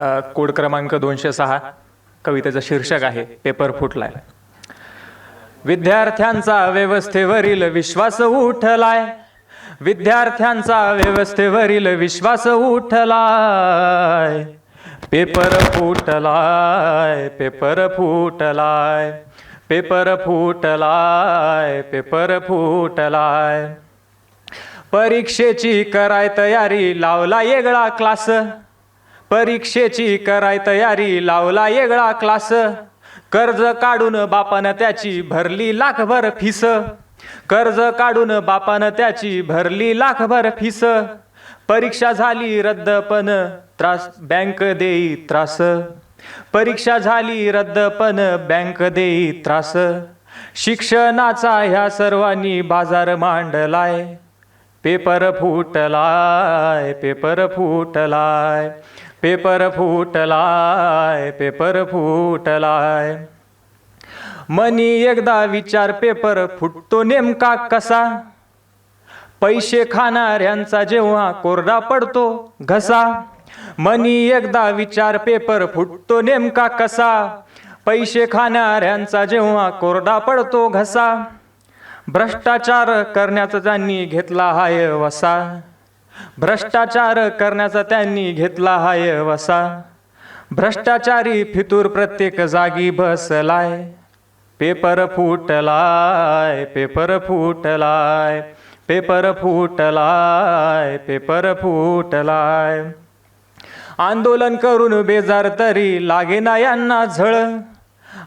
Code क्रमांक 206 कवितेचं शीर्षक आहे पेपर फुटलाय. विद्यार्थ्यांचा व्यवस्थेवरील विश्वास उठलाय, विद्यार्थ्यांचा व्यवस्थेवरील विश्वास उठलाय. पेपर फुटलाय, पेपर फुटलाय, पेपर फुटलाय, पेपर फुटलाय. परीक्षेची कराय तयारी लावला वेगळा क्लास, परीक्षेची कराय तयारी लावला वेगळा क्लास. कर्ज काढून बापानं त्याची भरली लाखभर फीस, कर्ज काढून बापानं त्याची भरली लाखभर फीस. परीक्षा झाली रद्द पण त्रास बँक देई त्रास, परीक्षा झाली रद्द पण बँक देई त्रास. शिक्षणाचा ह्या सर्वांनी बाजार मांडलाय, पेपर फुटलाय, पेपर फुटलाय, पेपर फुटलाय, पेपर फुटलाय. मनी एकदा विचार पेपर फुटतो नेमका कसा, पैसे खाणाऱ्यांचा जेव्हा कोरडा पडतो घसा. मनी एकदा विचार पेपर फुटतो नेमका कसा, पैसे खाणाऱ्यांचा जेव्हा कोरडा पडतो घसा. भ्रष्टाचार करण्याचा त्यांनी घेतला हाय वसा, भ्रष्टाचार करण्याचा त्यांनी घेतला हाय वसा. भ्रष्टाचारी फितूर प्रत्येक जागी बसलाय, पेपर फुटलाय, पेपर फुटलाय, पेपर फुटलाय, पेपर फुटलाय. आंदोलन करून बेजार तरी लागेना यांना झळ,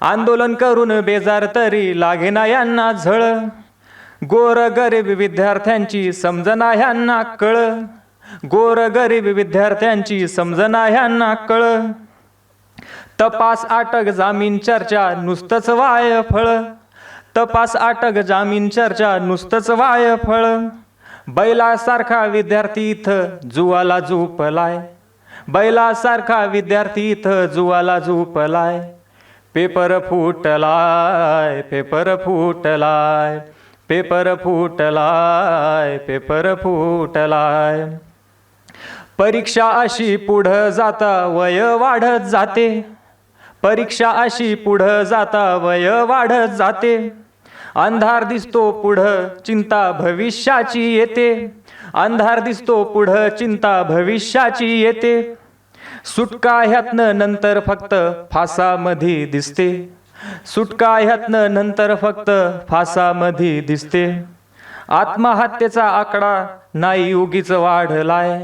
आंदोलन करून बेजार तरी लागेना यांना झळ. गोरगरीब विद्यार्थ्यांची समजना ह्यांना कळ, गोरगरीब विद्यार्थ्यांची समजना ह्यांना कळ. तपास अटक जामीन चर्चा नुसतंच वाय फळ, तपास अटक जामीन चर्चा नुसतंच वाय फळ. बैलासारखा विद्यार्थी इथं जुवाला झोपलाय, बैलासारखा विद्यार्थी इथं जुवाला झोपलाय. पेपर फुटलाय, पेपर फुटलाय, पेपर फुटलाय, पेपर फुटलाय. परीक्षा अशी पुढं जाता वय वाढत जाते, परीक्षा अशी पुढं जाता वय वाढत जाते. अंधार दिसतो पुढं चिंता भविष्याची येते, अंधार दिसतो पुढं चिंता भविष्याची येते. सुटका ह्यातनं नंतर फक्त फासामध्ये दिसते, सुटका ह्यातनं नंतर फक्त फासामध्ये दिसते. आत्महत्येचा आकडा नाही उगीच वाढलाय,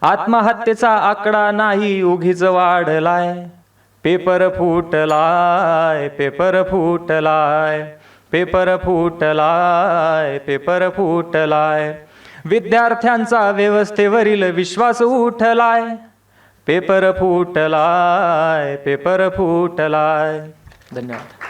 आत्महत्येचा आकडा नाही उगीच वाढलाय. पेपर फुटलाय, पेपर फुटलाय, पेपर फुटलाय, पेपर फुटलाय. विद्यार्थ्यांचा व्यवस्थेवरील विश्वास उठलाय, पेपर फुटलाय, पेपर फुटलाय. धन्यवाद.